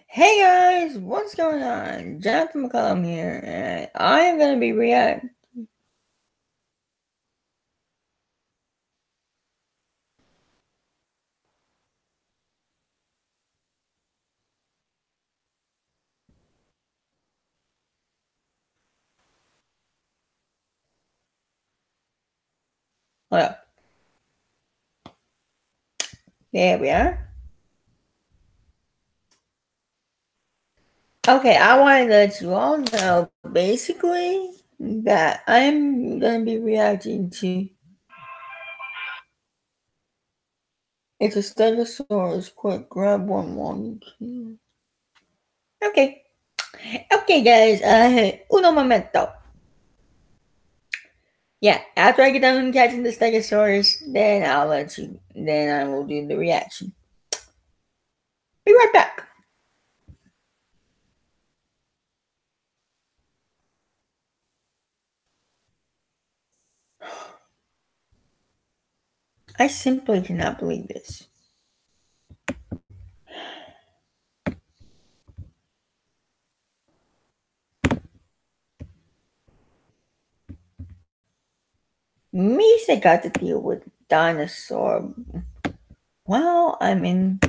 Hey guys, what's going on? Jonathan McCollum here, and I am going to be reacting. Hold up. There we are. Okay, I wanted to let you all know basically that I'm going to be reacting to. It's a Stegosaurus. Quick, grab one while you can. Okay. Okay, guys. Uno momento. Yeah, after I get done catching the Stegosaurus, then I'll let you. Then I will do the reaction. Be right back. I simply cannot believe this. Misa got to deal with dinosaur while I'm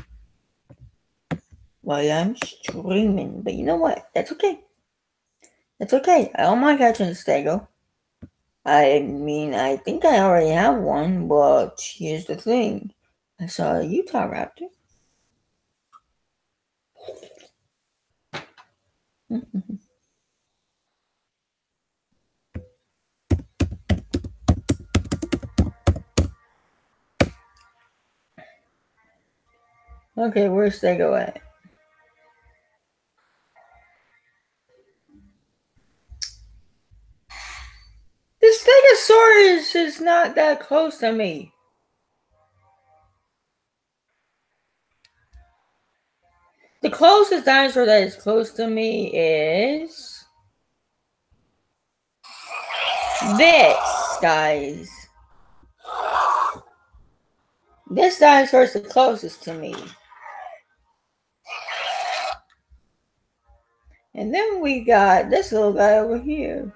streaming. But you know what? That's okay. That's okay. I don't mind catching a stego. I mean, I think I already have one, but here's the thing. I saw a Utah raptor. Okay, where's stego at? This Stegosaurus is not that close to me. The closest dinosaur that is close to me is this, guys. This dinosaur is the closest to me. And then we got this little guy over here.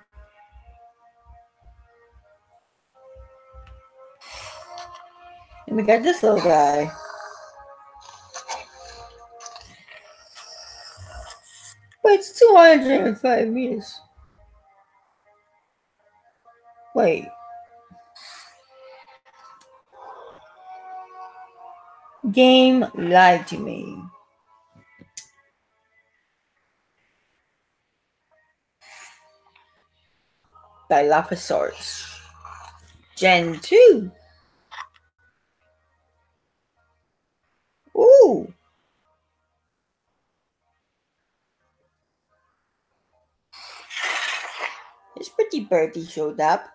And we got this little guy. But it's 205 meters. Wait. Game lied to me. Dilophosaurus. Gen 2. Ooh. This pretty birdie showed up.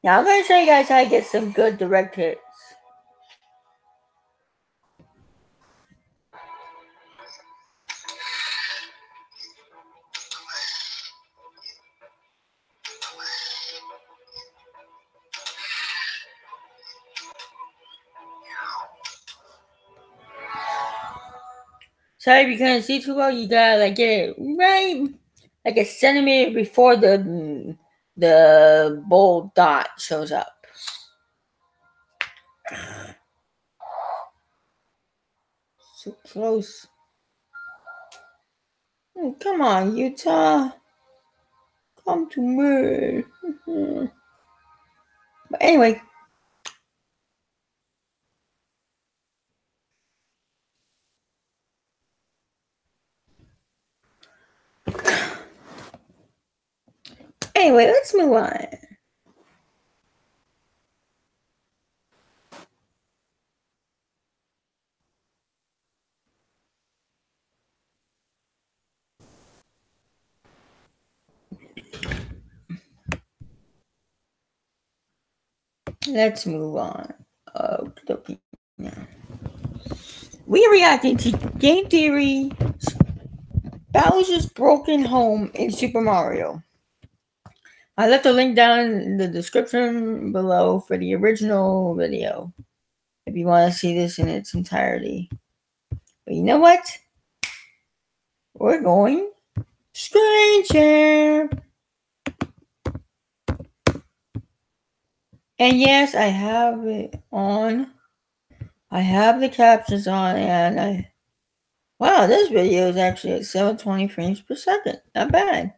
Now I'm going to show you guys how to get some good direct hits. Sorry if you couldn't see too well, you gotta like get it right like a centimeter before the bold dot shows up. So close. Oh, come on, Utah. Come to me. But anyway. Anyway, let's move on. Let's move on. Okay. Now. We are reacting to Game Theory Bowser's Broken Home in Super Mario. I left a link down in the description below for the original video if you want to see this in its entirety. But you know what? We're going screen share. And yes, I have it on. I have the captions on, and wow, this video is actually at 720 frames per second. Not bad.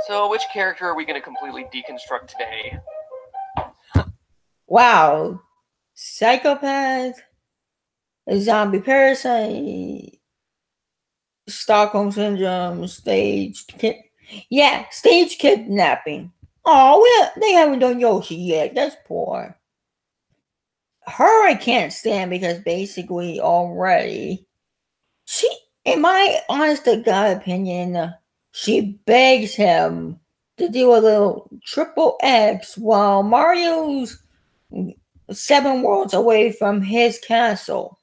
So, which character are we going to completely deconstruct today? Wow. Psychopath, a zombie parasite, Stockholm Syndrome, staged kidnapping. Oh, they haven't done Yoshi yet. That's poor. Her I can't stand because basically already in my honest to God opinion, she begs him to do a little triple X while Mario's 7 worlds away from his castle.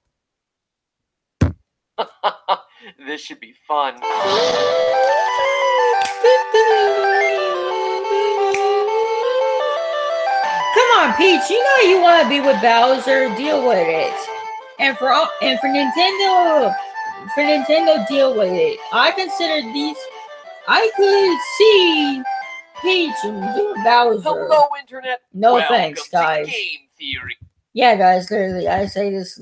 This should be fun. Come on, Peach. You know you want to be with Bowser. Deal with it. And for Nintendo, deal with it. I consider these. I could see Peach and doing Bowser. Hello, Internet. No Welcome thanks, guys. To Game Theory. Yeah, guys. Literally, I say this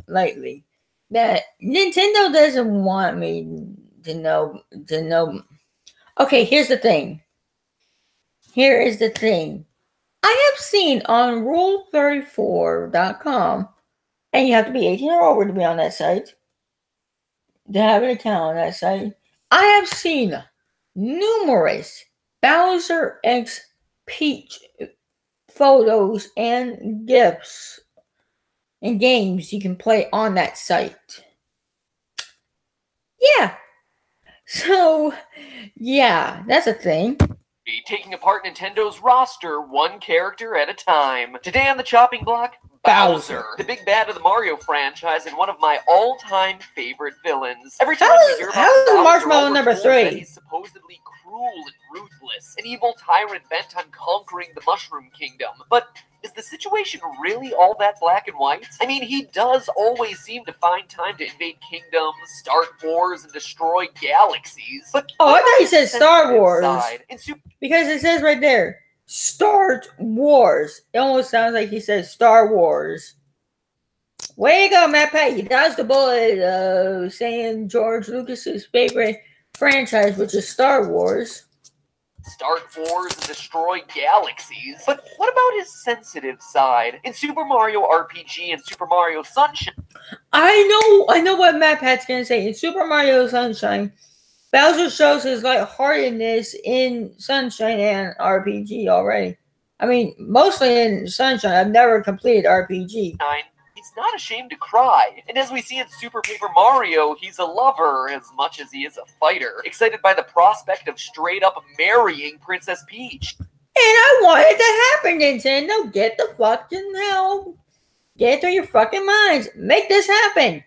lightly. That Nintendo doesn't want me to know. Okay, here's the thing. Here is the thing. I have seen on Rule34.com, and you have to be 18 or over to be on that site, to have an account on that site. I have seen numerous Bowser X Peach photos and GIFs and games you can play on that site. Yeah. So, yeah, that's a thing. Taking apart Nintendo's roster one character at a time. Today on the chopping block, Bowser, the big bad of the Mario franchise and one of my all-time favorite villains. Every time we hear about Bowser, Marshmallow number 3? He's supposedly cruel and ruthless, an evil tyrant bent on conquering the Mushroom Kingdom. But is the situation really all that black and white? I mean, he does always seem to find time to invade kingdoms, start wars, and destroy galaxies. But I thought he said Star Wars. Because it says right there, Start Wars. It almost sounds like he says Star Wars. Way to go, MatPat. You dodged the bullet saying George Lucas's favorite franchise, which is Star Wars. Start wars and destroy galaxies. But what about his sensitive side? In Super Mario RPG and Super Mario Sunshine. I know what MatPat's gonna say. In Super Mario Sunshine, Bowser shows his lightheartedness in Sunshine and RPG already. I mean, mostly in Sunshine. I've never completed RPG. He's not ashamed to cry. And as we see in Super Paper Mario, he's a lover as much as he is a fighter, excited by the prospect of straight up marrying Princess Peach. And I want it to happen, Nintendo. Get the fucking hell. Get it through your fucking minds. Make this happen.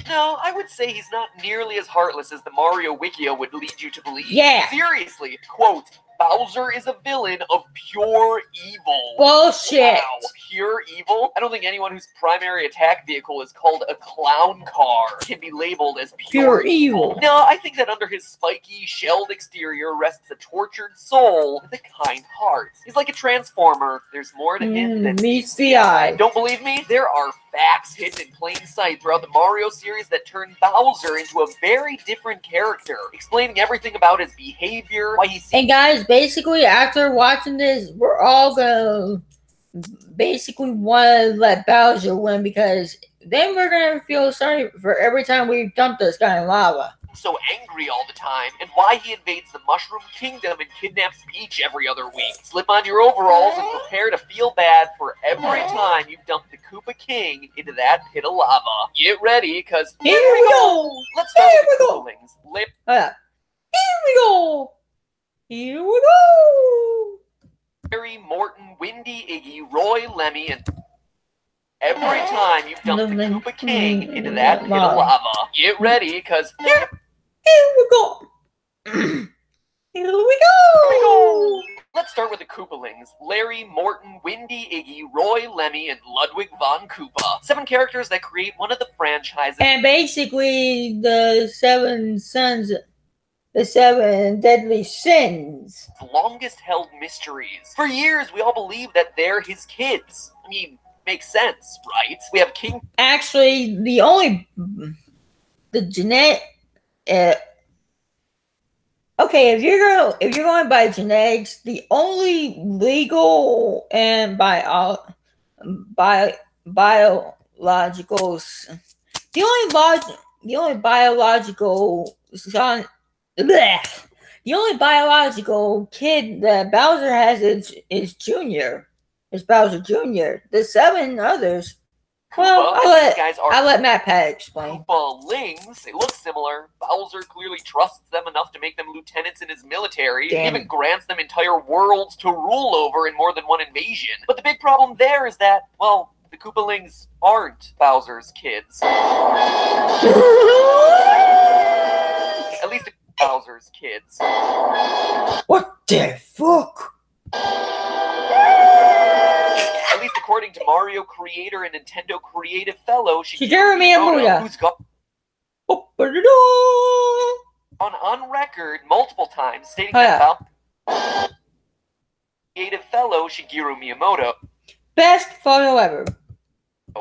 No, I would say he's not nearly as heartless as the Mario Wikia would lead you to believe. Yeah. Seriously, quote, Bowser is a villain of pure evil. Bullshit. Wow, pure evil? I don't think anyone whose primary attack vehicle is called a clown car can be labeled as pure evil. No, I think that under his spiky, shelled exterior rests a tortured soul with a kind heart. He's like a transformer. There's more to him than meets the eye. Don't believe me? There are facts hidden in plain sight throughout the Mario series that turn Bowser into a very different character, explaining everything about his behavior, why he's... And guys, basically, after watching this, we're all gonna basically want to let Bowser win, because then we're gonna feel sorry for every time we dump this guy in lava. So angry all the time, and why he invades the Mushroom Kingdom and kidnaps Peach every other week. Slip on your overalls and prepare to feel bad for every time you dump the Koopa King into that pit of lava. Get ready, because here we go! Let's start with the Koopalings. Here we go! Here we go! Harry, Morton, Windy, Iggy, Roy, Lemmy, and every time you dump the Koopa King into that pit of lava. Get ready, because here we go! Here we go! Let's start with the Koopalings. Larry, Morton, Windy, Iggy, Roy, Lemmy, and Ludwig von Koopa. 7 characters that create one of the franchises. And basically, the 7 sons, the 7 deadly sins. Longest held mysteries. For years, we all believe that they're his kids. I mean, makes sense, right? We have King. Actually, the genetic. Okay, if you're going by genetics, the only legal and biological, the only biological son, the only biological kid that Bowser has is Junior. It's Bowser Jr. The 7 others. Well, I'll let Matt Pat explain. Koopalings, they look similar. Bowser clearly trusts them enough to make them lieutenants in his military. Damn. He even grants them entire worlds to rule over in more than one invasion. But the big problem there is that, well, the Koopalings aren't Bowser's kids. At least Bowser's kids. What the fuck? At least according to Mario creator and Nintendo creative fellow Shigeru Miyamoto, who's gone on record multiple times stating that creative fellow Shigeru Miyamoto, best photo ever,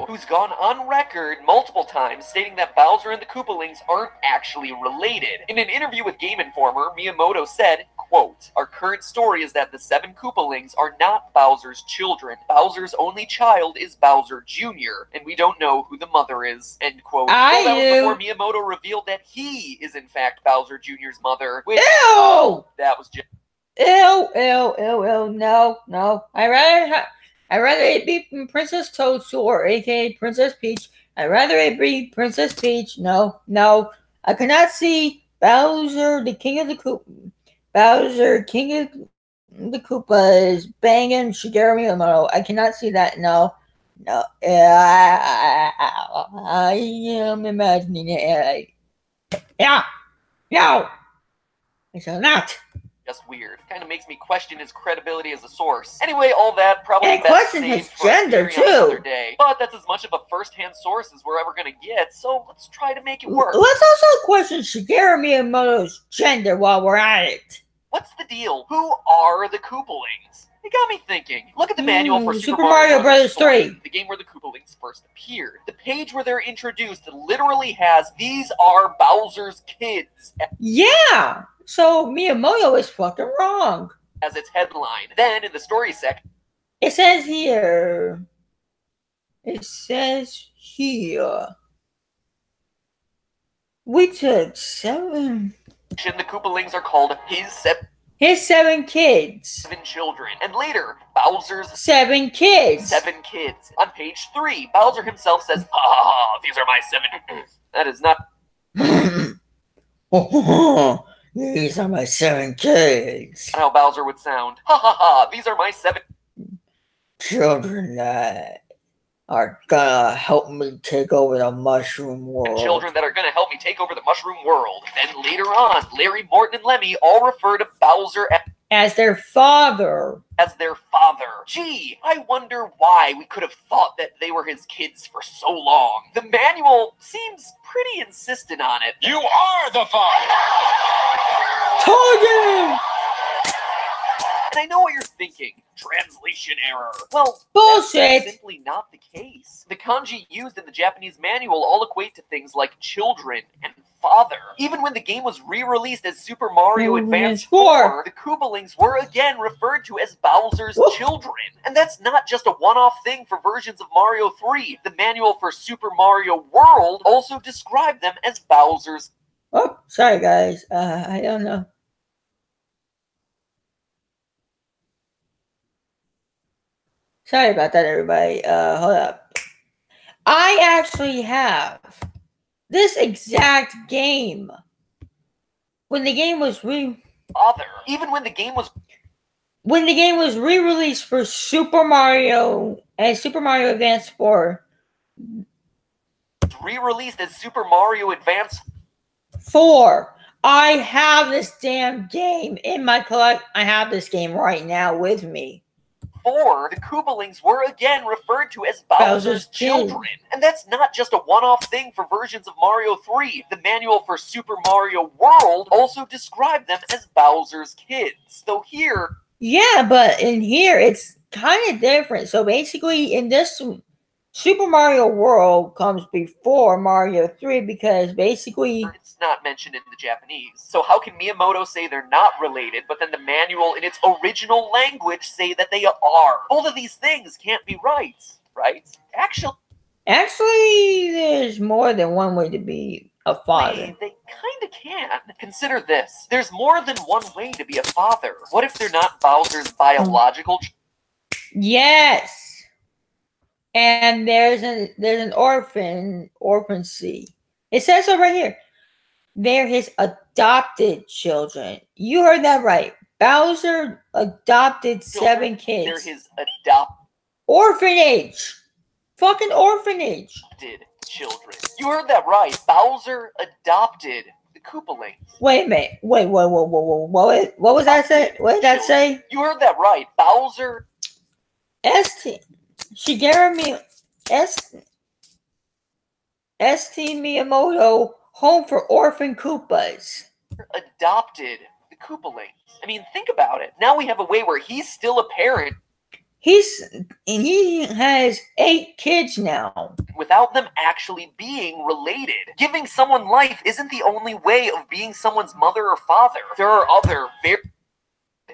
who's gone on record multiple times stating that Bowser and the Koopalings aren't actually related. In an interview with Game Informer, Miyamoto said, quote, "Our current story is that the 7 Koopalings are not Bowser's children. Bowser's only child is Bowser Jr., and we don't know who the mother is," end quote. That was before Miyamoto revealed that he is in fact Bowser Jr.'s mother. Which, ew! That was just... Ew, no. I'd rather it be Princess Toadstool, aka Princess Peach. I'd rather it be Princess Peach. No. I cannot see Bowser, the King of the Koopa. Bowser, King of the Koopas, banging Shigeru Miyamoto. I cannot see that. No. I am imagining it. Yeah. No. I shall not. Just weird. Kind of makes me question his credibility as a source. Anyway, all that probably best question his gender too. Another day. But that's as much of a first-hand source as we're ever gonna get. So let's try to make it work. Let's also question Shigeru Miyamoto's gender while we're at it. What's the deal? Who are the Koopalings? It got me thinking. Look at the manual for Super Mario Bros. 3, the game where the Koopalings first appeared. The page where they're introduced literally has, "These are Bowser's kids." Yeah. So Miyamoto is fucking wrong. As its headline. Then in the story section, it says here. We took 7. The Koopalings are called his 7 kids. 7 children. And later, Bowser's 7 kids. 7 kids. On page 3, Bowser himself says, these are my 7. That is not. These are my 7 kids. How Bowser would sound. These are my 7 children that are gonna help me take over the Mushroom World. Children that are gonna help me take over the Mushroom World. Then later on, Larry, Morton, and Lemmy all refer to Bowser as their father. Gee, I wonder why we could have thought that they were his kids for so long. The manual seems pretty insistent on it. You are the father! Target! And I know what you're thinking. Translation error. Well, bullshit. That's simply not the case. The kanji used in the Japanese manual all equate to things like children and father. Even when the game was re-released as Super Mario Advance 4, the Koopalings were again referred to as Bowser's children. And that's not just a one-off thing for versions of Mario 3. The manual for Super Mario World also described them as Bowser's. Oh, sorry guys. I don't know. Sorry about that, everybody. Hold up. I actually have this exact game. When the game was even when the game was re-released for Super Mario and Super Mario Advance 4. Re-released as Super Mario Advance 4. I have this damn game in my collect. I have this game right now with me. 4, the Koopalings were again referred to as Bowser's children. And that's not just a one-off thing for versions of Mario 3. The manual for Super Mario World also described them as Bowser's kids. Though here... Yeah, but in here it's kind of different. So basically in this Super Mario World comes before Mario 3 because basically... It's not mentioned in the Japanese. So how can Miyamoto say they're not related, but then the manual in its original language say that they are? Both of these things can't be right, right? Actually, there's more than one way to be a father. They kind of can. Consider this. There's more than one way to be a father. What if they're not Bowser's biological... Yes! And there's an orphancy. It says so right here. They're his adopted children. You heard that right. Bowser adopted 7 kids. They're his orphanage. Fucking orphanage. Children. You heard that right. Bowser adopted the Koopalings. Wait a minute. Wait. What was that say? What did that say? You heard that right. Bowser. Shigeru Miyamoto, Home for Orphan Koopas. Adopted the Koopalings. I mean, think about it. Now we have a way where he's still a parent. He has 8 kids now. Without them actually being related. Giving someone life isn't the only way of being someone's mother or father. There are other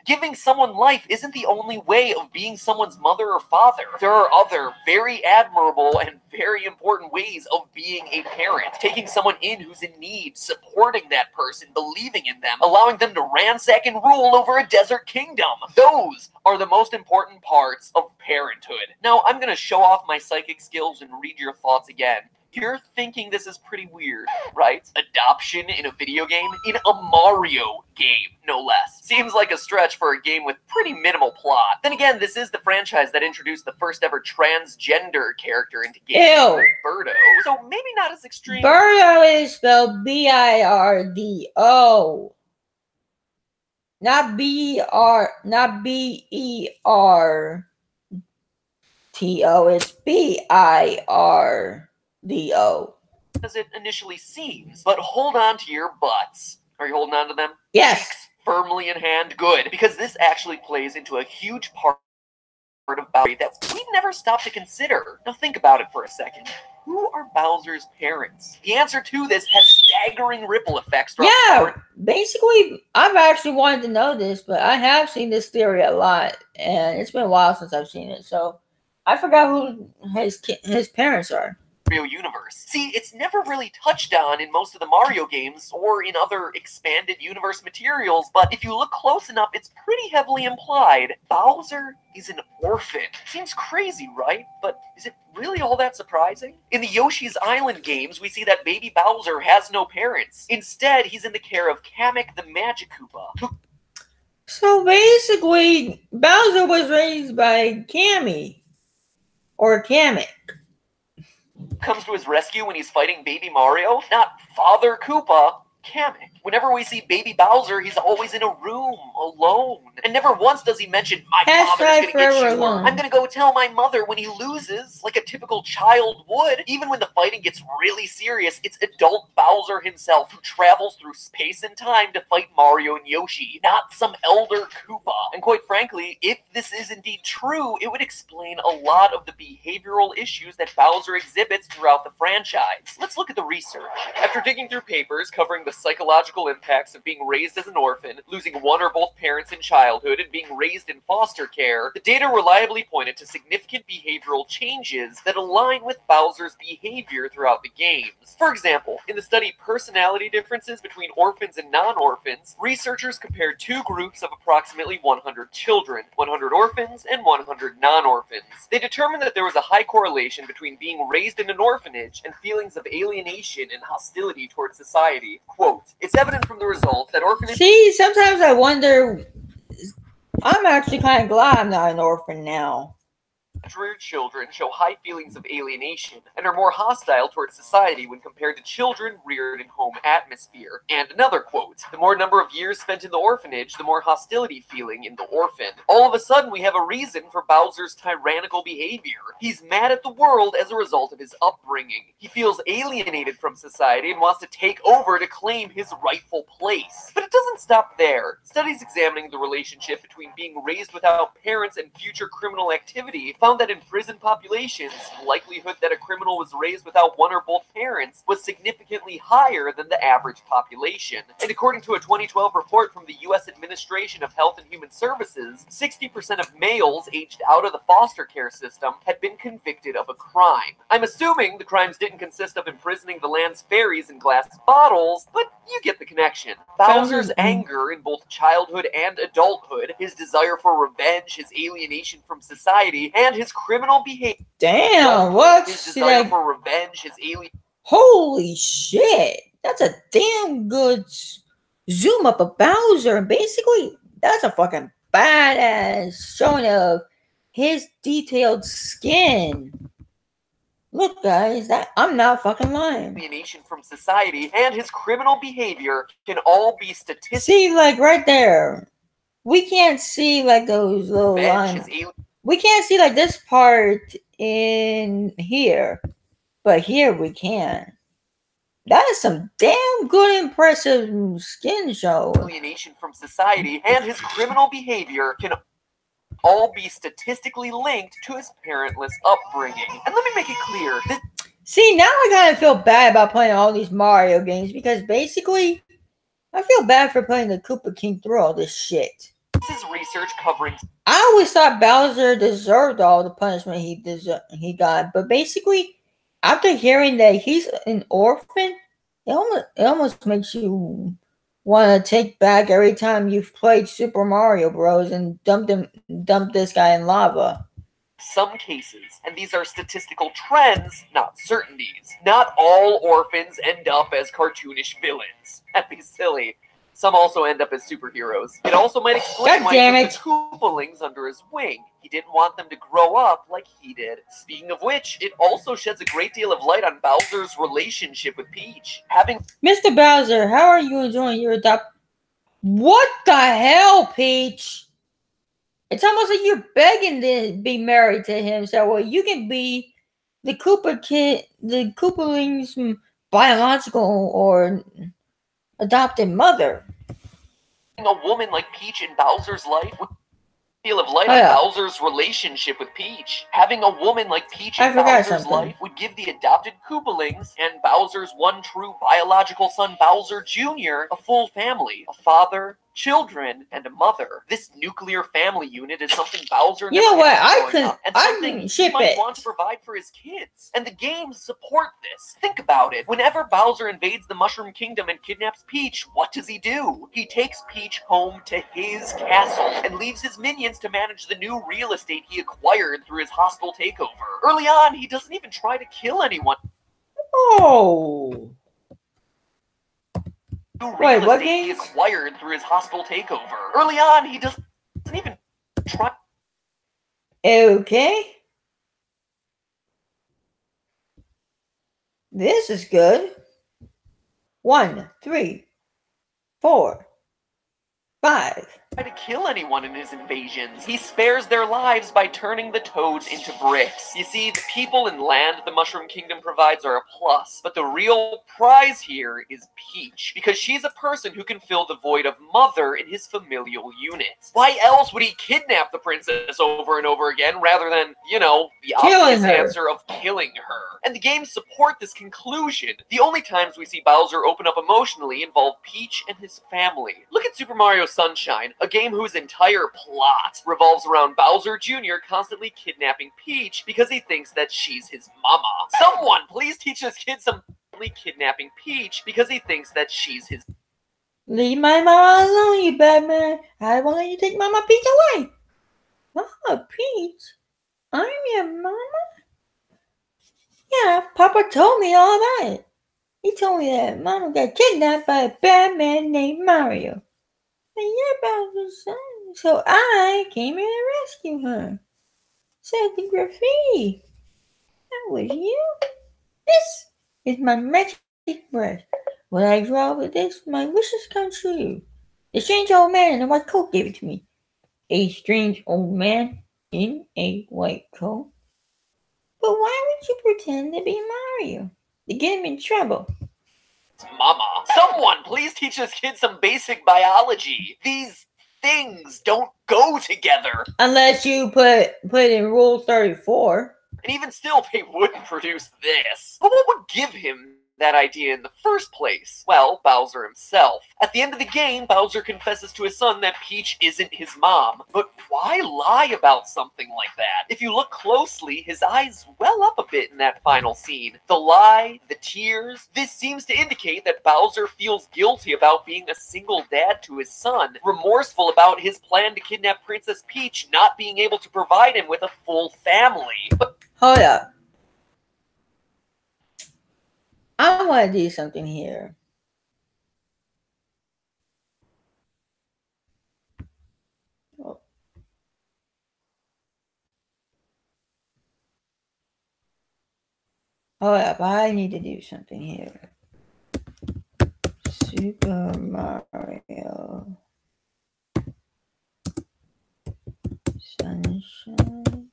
Giving someone life isn't the only way of being someone's mother or father. There are other very admirable and very important ways of being a parent. Taking someone in who's in need, supporting that person, believing in them, allowing them to ransack and rule over a desert kingdom. Those are the most important parts of parenthood. Now, I'm going to show off my psychic skills and read your thoughts again. You're thinking this is pretty weird, right? Adoption in a video game? In a Mario game, no less. Seems like a stretch for a game with pretty minimal plot. Then again, this is the franchise that introduced the first ever transgender character into games. Ew. Birdo. So maybe not as extreme. Birdo is spelled B-I-R-D-O. Not B-E-R-T-O. It's B-I-R. As it initially seems, but hold on to your butts. Are you holding on to them? Yes. Firmly in hand. Good. Because this actually plays into a huge part of Bowser that we never stop to consider. Now think about it for a second. Who are Bowser's parents? The answer to this has staggering ripple effects. Yeah, basically, I've actually wanted to know this, but I have seen this theory a lot, and it's been a while since I've seen it, so I forgot who his parents are. Universe. See, it's never really touched on in most of the Mario games or in other expanded universe materials, but if you look close enough, it's pretty heavily implied. Bowser is an orphan. Seems crazy, right? But is it really all that surprising? In the Yoshi's Island games, we see that baby Bowser has no parents. Instead, he's in the care of Kamek the Magic Koopa. So basically, Bowser was raised by Kamek. Comes to his rescue when he's fighting Baby Mario? Not Father Koopa, Kamek. Whenever we see Baby Bowser, he's always in a room, alone. And never once does he mention, my father's gonna get you, or I'm gonna go tell my mother when he loses, like a typical child would. Even when the fighting gets really serious, it's adult Bowser himself who travels through space and time to fight Mario and Yoshi, not some elder Koopa. And quite frankly, if this is indeed true, it would explain a lot of the behavioral issues that Bowser exhibits throughout the franchise. Let's look at the research. After digging through papers covering the psychological impacts of being raised as an orphan, losing one or both parents in childhood, and being raised in foster care, the data reliably pointed to significant behavioral changes that align with Bowser's behavior throughout the games. For example, in the study Personality Differences Between Orphans and Non-Orphans, researchers compared 2 groups of approximately 100 children, 100 orphans and 100 non-orphans. They determined that there was a high correlation between being raised in an orphanage and feelings of alienation and hostility towards society. Quote, it's evident from the results that orphanage... See, sometimes I wonder... I'm actually kind of glad I'm not an orphan now. children show high feelings of alienation and are more hostile towards society when compared to children reared in home atmosphere. And another quote, the more number of years spent in the orphanage, the more hostility feeling in the orphan. All of a sudden, we have a reason for Bowser's tyrannical behavior. He's mad at the world as a result of his upbringing. He feels alienated from society and wants to take over to claim his rightful place. But it doesn't stop there. Studies examining the relationship between being raised without parents and future criminal activity found that in prison populations, the likelihood that a criminal was raised without one or both parents was significantly higher than the average population. And according to a 2012 report from the U.S. Administration of Health and Human Services, 60% of males aged out of the foster care system had been convicted of a crime. I'm assuming the crimes didn't consist of imprisoning the land's fairies in glass bottles, but you get the connection. Bowser's anger in both childhood and adulthood, his desire for revenge, his alienation from society, and his criminal behavior. Damn, what? His desire for revenge, his alienation. Holy shit. That's a damn good zoom up of Bowser. And basically, that's a fucking badass showing of his detailed skin. Look, guys, I'm not fucking lying. Alienation from society and his criminal behavior can all be statistically. See, like right there, we can't see like those little lines. We can't see like this part in here, but here we can. That is some damn good, impressive skin show. Alienation from society and his criminal behavior can all be statistically linked to his parentless upbringing. And let me make it clear that. See, now I kind of feel bad about playing all these Mario games because basically, I feel bad for playing the Koopa King through all this shit. This is research covering. I always thought Bowser deserved all the punishment he got, but basically, after hearing that he's an orphan, it almost makes you want to take back every time you've played Super Mario Bros. And dump this guy in lava. Some cases, and these are statistical trends, not certainties. Not all orphans end up as cartoonish villains. That'd be silly. Some also end up as superheroes. It also might explain why he took the Koopalings under his wing. He didn't want them to grow up like he did. Speaking of which, it also sheds a great deal of light on Bowser's relationship with Peach. Mr. Bowser, how are you enjoying your What the hell, Peach? It's almost like you're begging to be married to him, so you can be the Koopalings' biological or adopted mother. A woman like Peach in Bowser's life would deal of light on Bowser's relationship with Peach. Having a woman like Peach in Bowser's life would give the adopted Koopalings and Bowser's one true biological son Bowser Jr. a full family, a father, children, and a mother. This nuclear family unit is something Bowser never he might want to provide for his kids. And the games support this. Think about it. Whenever Bowser invades the Mushroom Kingdom and kidnaps Peach, what does he do? He takes Peach home to his castle and leaves his minions to manage the new real estate he acquired through his hostile takeover. Early on, he doesn't even try to kill anyone. Oh. Wait, what game? He acquired through his hostile takeover. Early on, he doesn't even try. Okay. This is good. 1, 3, 4, 5. To kill anyone in his invasions. He spares their lives by turning the toads into bricks. You see, the people and land the Mushroom Kingdom provides are a plus, but the real prize here is Peach, because she's a person who can fill the void of mother in his familial unit. Why else would he kidnap the princess over and over again rather than, you know, the obvious answer of killing her? And the games support this conclusion. The only times we see Bowser open up emotionally involve Peach and his family. Look at Super Mario Sunshine, a game whose entire plot revolves around Bowser Jr. constantly kidnapping Peach because he thinks that she's his mama. Someone please teach this kid some kidnapping Peach because he thinks that she's his. Leave my mama alone, you bad man. I won't let you take Mama Peach away. Mama Peach? I'm your mama? Yeah, Papa told me all about it. He told me that Mama got kidnapped by a bad man named Mario. And you're Bowser's son, so I came here to rescue her. said the graffiti. That was you? This is my magic brush. When I draw with this, my wishes come true. The strange old man in a white coat gave it to me. A strange old man in a white coat? But why would you pretend to be Mario? To get him in trouble. Mama, someone please teach this kid some basic biology. These things don't go together. Unless you put in Rule 34. And even still, they wouldn't produce this. But what would give him that idea in the first place? Well, Bowser himself. At the end of the game, Bowser confesses to his son that Peach isn't his mom. But why lie about something like that? If you look closely, his eyes well up a bit in that final scene. The lie, the tears, this seems to indicate that Bowser feels guilty about being a single dad to his son, remorseful about his plan to kidnap Princess Peach not being able to provide him with a full family. But hold up. I want to do something here. Oh. Hold up, I need to do something here. Super Mario Sunshine.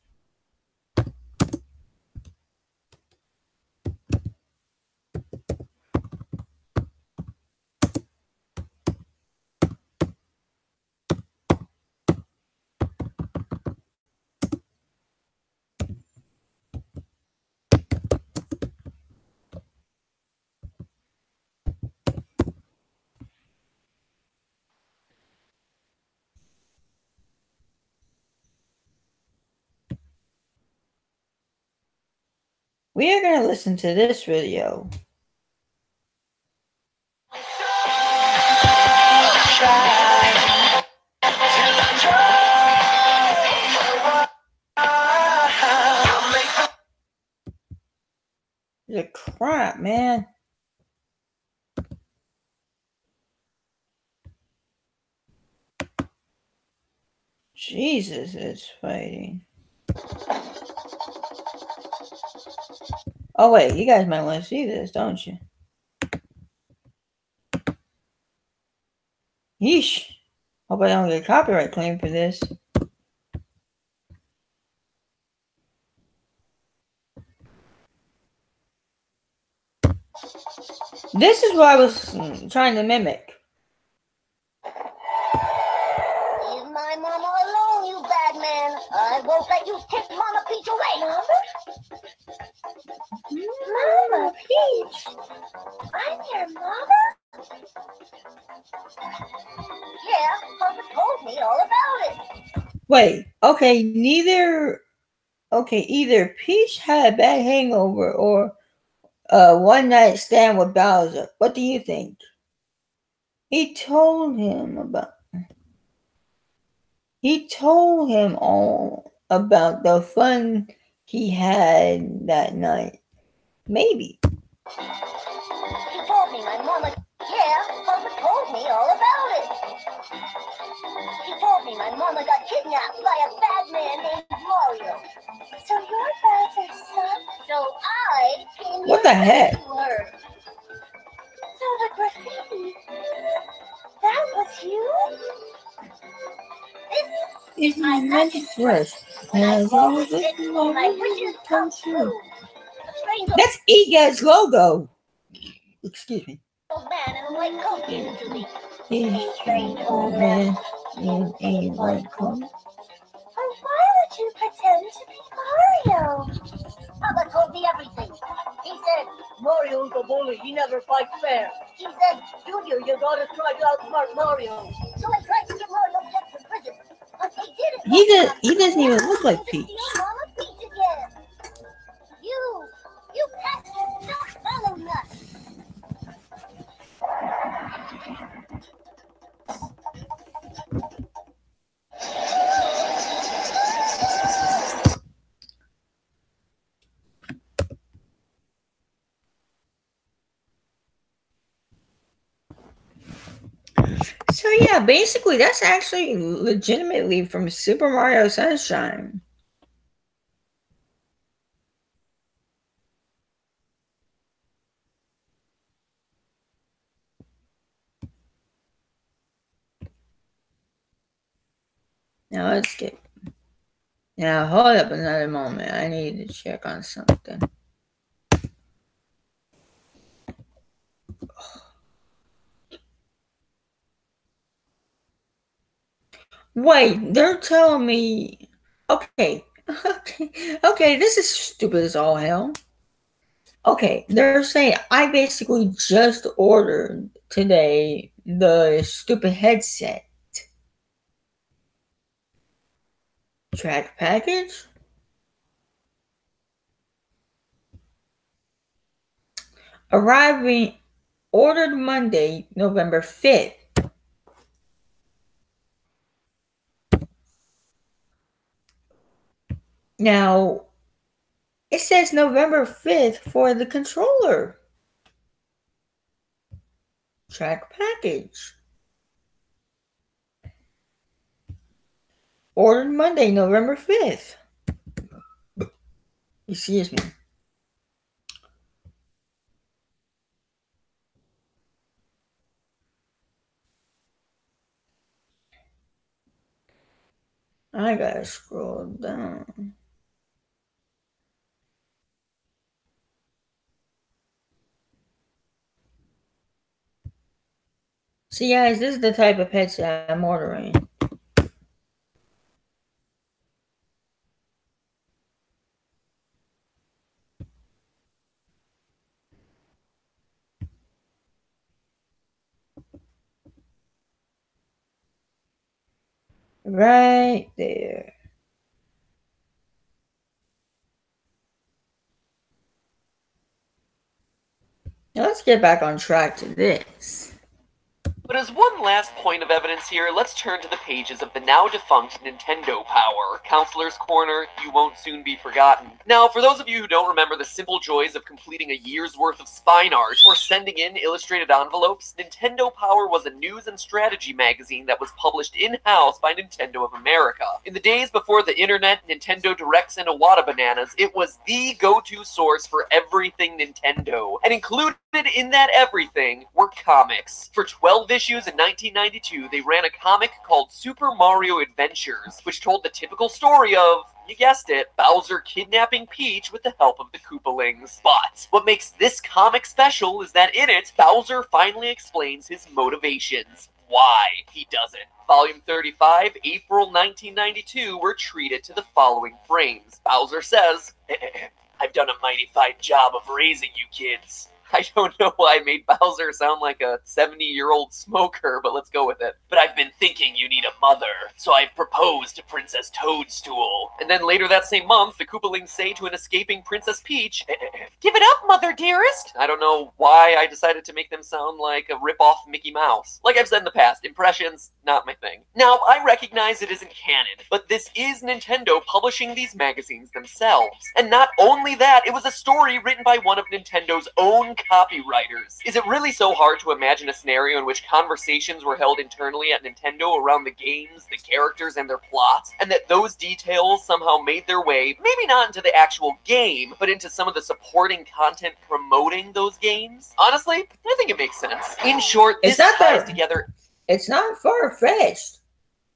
We are going to listen to this video. The crap, man. Jesus is fighting. Oh wait, you guys might want to see this, don't you? Yeesh. Hope I don't get a copyright claim for this. This is what I was trying to mimic. Leave my mama alone, you bad man. I won't let you take Mama Peach away. Mama Peach? I'm your mama? Yeah, Papa told me all about it. Wait, okay, either Peach had a bad hangover or one night stand with Bowser. What do you think? He told him all about the fun he had that night. Maybe. He told me my mama... Yeah, Papa told me all about it. He told me my mama got kidnapped by a bad man named Mario. So you're Bowser's son? So I came What the heck? to her. So the graffiti... That was you? This is my magic brush. And all my wishes come true. That's EGA's logo. Excuse me. Old man in a white coat gave it to me. A strange old man in a white coat. And why would you pretend to be Mario? Papa told me everything. He said, Mario's a bully. He never fights fair. He said, Junior, you gotta try to outsmart Mario. So I tried to get Mario sent to prison. But he didn't. He doesn't even look like Peach. Mama Peach again. You pesky, don't follow nuts. So yeah, basically that's actually legitimately from Super Mario Sunshine. Now let's get. Now hold up another moment. I need to check on something. Wait, they're telling me. Okay. Okay, this is stupid as all hell. Okay, they're saying I basically just ordered today the stupid headset. Track package? Arriving, ordered Monday, November 5th. Now, it says November 5th for the controller. Track package. Ordered Monday, November 5th. Excuse me. I gotta scroll down. See, guys, this is the type of headset I'm ordering. Right there. Now let's get back on track to this. But as one last point of evidence here, let's turn to the pages of the now defunct Nintendo Power. Counselor's Corner, you won't soon be forgotten. Now, for those of you who don't remember the simple joys of completing a year's worth of spine art or sending in illustrated envelopes, Nintendo Power was a news and strategy magazine that was published in-house by Nintendo of America. In the days before the internet, Nintendo Directs, and Iwata Bananas, it was the go-to source for everything Nintendo. And included in that everything were comics. For 12 issues in 1992, they ran a comic called Super Mario Adventures, which told the typical story of, you guessed it, Bowser kidnapping Peach with the help of the Koopalings. But what makes this comic special is that in it, Bowser finally explains his motivations. Why he does it. Volume 35, April 1992, we're treated to the following frames. Bowser says, I've done a mighty fine job of raising you kids. I don't know why I made Bowser sound like a 70-year-old smoker, but let's go with it. But I've been thinking you need a mother, so I've proposed to Princess Toadstool. And then later that same month, the Koopalings say to an escaping Princess Peach, give it up, mother dearest! I don't know why I decided to make them sound like a rip-off Mickey Mouse. Like I've said in the past, impressions, not my thing. Now, I recognize it isn't canon, but this is Nintendo publishing these magazines themselves. And not only that, it was a story written by one of Nintendo's own copywriters. Is it really so hard to imagine a scenario in which conversations were held internally at Nintendo around the games, the characters, and their plots, and that those details somehow made their way, maybe not into the actual game, but into some of the supporting content promoting those games? Honestly, I think it makes sense. In short, this ties together. It's not far-fetched.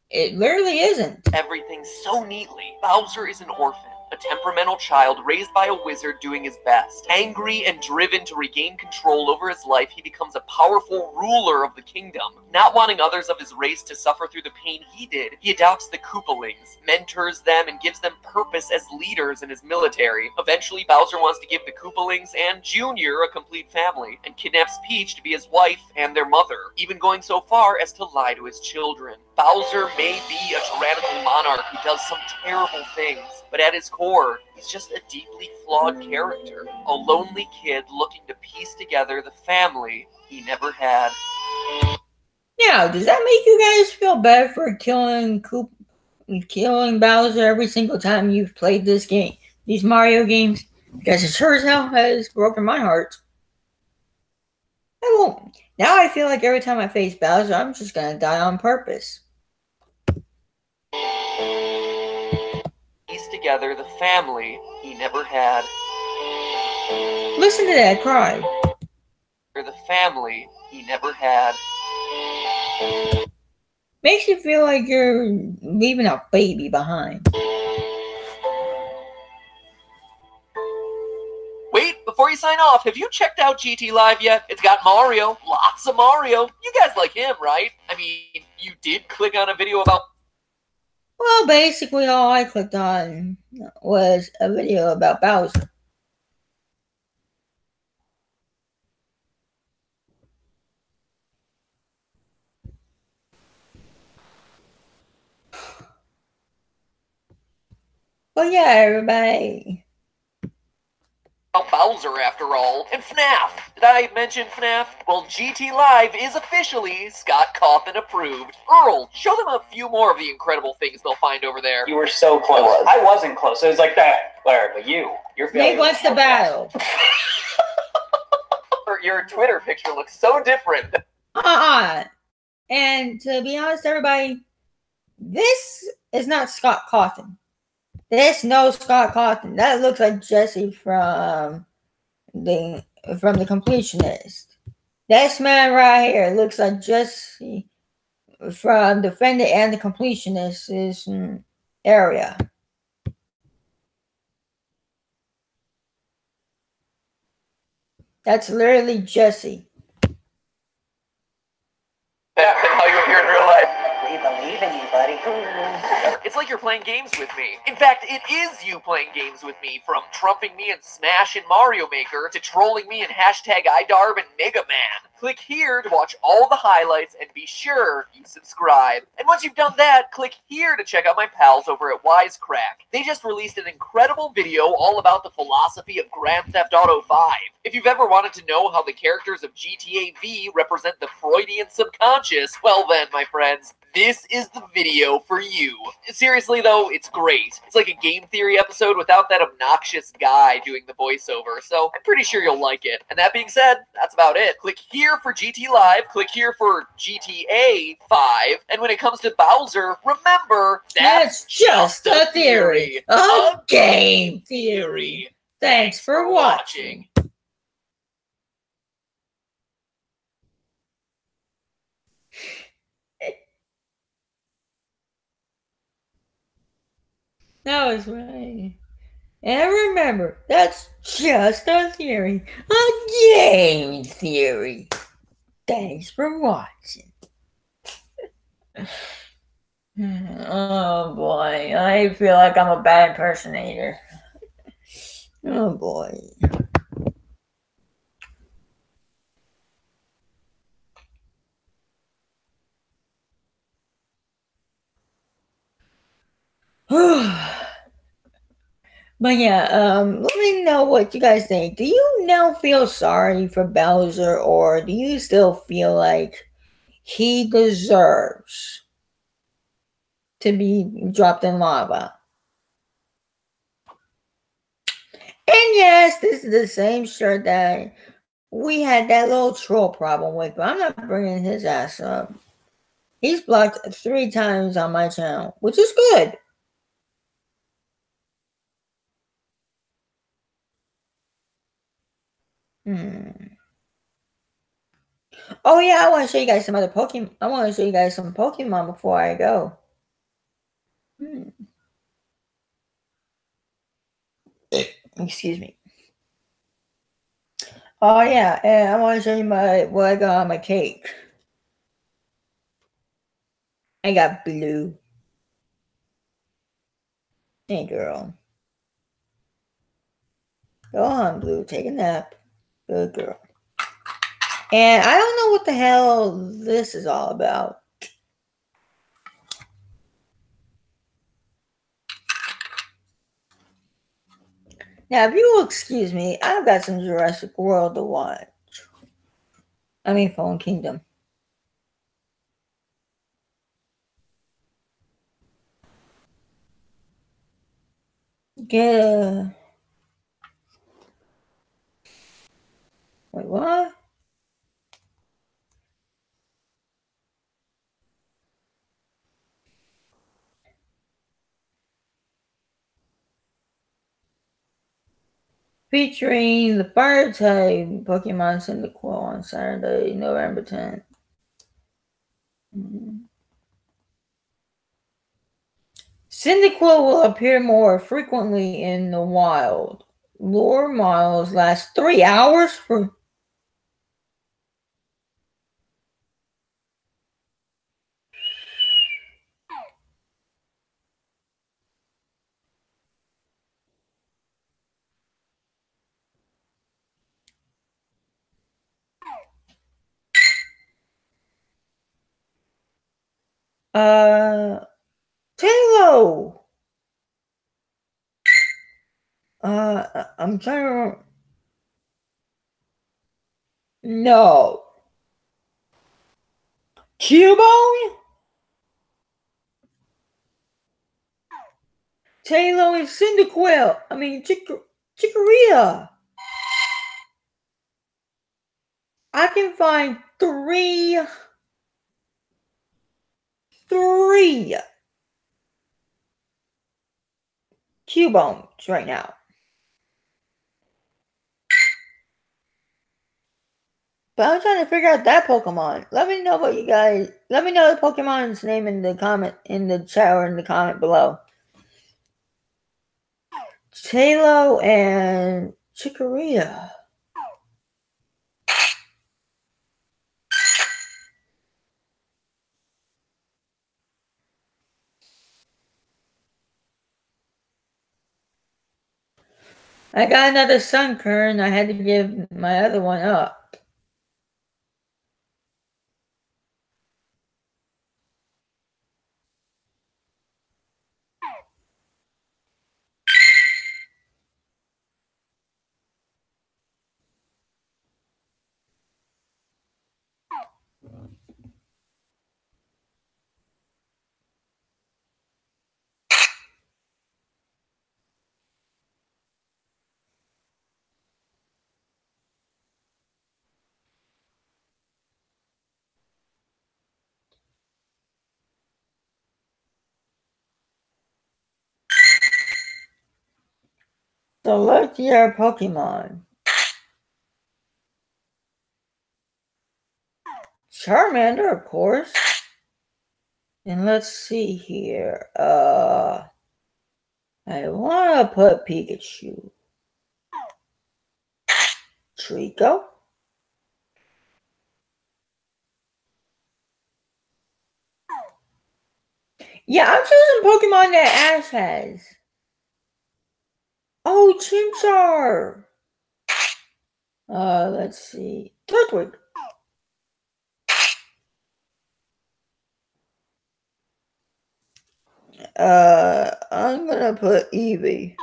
It literally isn't. Everything so neatly. Bowser is an orphan. A temperamental child raised by a wizard doing his best. Angry and driven to regain control over his life, he becomes a powerful ruler of the kingdom. Not wanting others of his race to suffer through the pain he did, he adopts the Koopalings, mentors them, and gives them purpose as leaders in his military. Eventually, Bowser wants to give the Koopalings and Junior a complete family, and kidnaps Peach to be his wife and their mother, even going so far as to lie to his children. Bowser may be a tyrannical monarch who does some terrible things, but at his core, he's just a deeply flawed character. A lonely kid looking to piece together the family he never had. Now, does that make you guys feel bad for killing Bowser every single time you've played this game? These Mario games? Because it sure as hell has broken my heart. I won't. Now I feel like every time I face Bowser, I'm just gonna die on purpose. Piece together the family he never had. Listen to that cry. The family he never had. Makes you feel like you're leaving a baby behind. Wait, before you sign off, have you checked out GT Live yet? It's got Mario, lots of Mario. You guys like him, right? I mean, you did click on a video about... Well, basically all I clicked on was a video about Bowser. Well, yeah, everybody. Bowser, after all. And FNAF. Did I mention FNAF? Well, GT Live is officially Scott Cawthon approved. Earl, show them a few more of the incredible things they'll find over there. You were so close. I wasn't close. It was like that. Where? But you're Nick wants the battle. Your Twitter picture looks so different. And to be honest, everybody, this is not Scott Cawthon. This no Scott Cawthon. That looks like Jesse from the Completionist. This man right here looks like Jesse from Defendant and the Completionist area. That's literally Jesse. That's how you appear in real life. We believe in you, buddy. It's like you're playing games with me. In fact, it is you playing games with me, from trumping me in Smash and Mario Maker to trolling me in #IDarb and Mega Man. Click here to watch all the highlights and be sure you subscribe. And once you've done that, click here to check out my pals over at Wisecrack. They just released an incredible video all about the philosophy of Grand Theft Auto 5. If you've ever wanted to know how the characters of GTA V represent the Freudian subconscious, well then, my friends, this is the video for you. Seriously though, it's great. It's like a game theory episode without that obnoxious guy doing the voiceover, so I'm pretty sure you'll like it. And that being said, that's about it. Click here for GT Live, click here for GTA 5, and when it comes to Bowser, remember, that's just a theory. A game theory. Thanks for watching. That was right. And remember, that's just a theory. A game theory. Thanks for watching. Oh boy, I feel like I'm a bad impersonator. Oh boy. But yeah, let me know what you guys think. Do you now feel sorry for Bowser, or do you still feel like he deserves to be dropped in lava? And yes, this is the same shirt that we had that little troll problem with, but I'm not bringing his ass up. He's blocked 3 times on my channel, which is good. Oh yeah, I want to show you guys some other Pokemon. I want to show you guys some Pokemon before I go. Excuse me. Oh yeah, and I want to show you what I got on my cake. I got Blue. Hey girl. Go on, Blue. Take a nap. Good girl. And I don't know what the hell this is all about. Now, if you will excuse me, I've got some Jurassic World to watch. I mean, Fallen Kingdom. Yeah. Wait, what? Featuring the fire type Pokemon Cyndaquil on Saturday, November 10th. Cyndaquil will appear more frequently in the wild. Lure models last 3 hours for. Taylor. I'm trying to. No. Cubone? Taylor and Cyndaquil. I mean, Chikorita. I can find three Cubones right now. But I'm trying to figure out that Pokemon. Let me know what you guys. Let me know the Pokemon's name in the comment, in the chat, or in the comment below. Taylor and Chikorita. I got another Sunkern. I had to give my other one up. Select your Pokemon. Charmander, of course. And let's see here. I want to put Pikachu. Trico. Yeah, I'm choosing Pokemon that Ash has. Oh, Chimchar. Let's see. Turtwig. I'm gonna put Eevee.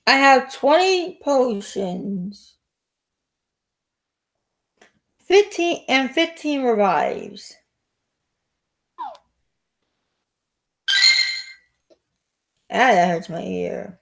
I have 20 potions. 15 revives. That hurts my ear.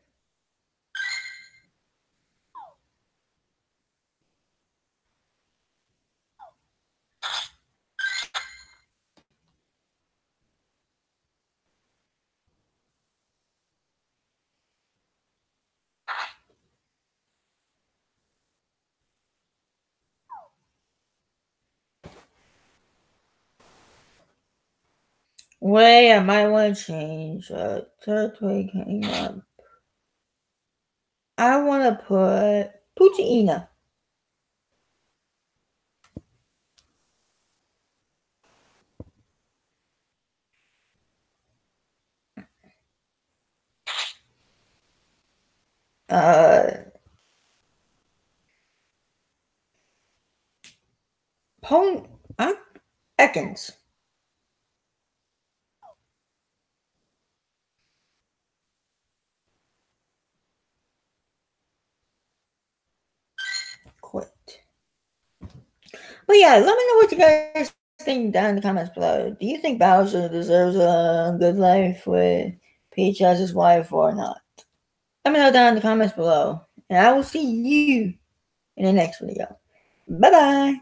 Wait, I might want to change. Turtwig came up. I want to put Poochyena. Ekans. Quit. But yeah, let me know what you guys think down in the comments below. Do you think Bowser deserves a good life with Peach as his wife or not? Let me know down in the comments below. And I will see you in the next video. Bye-bye.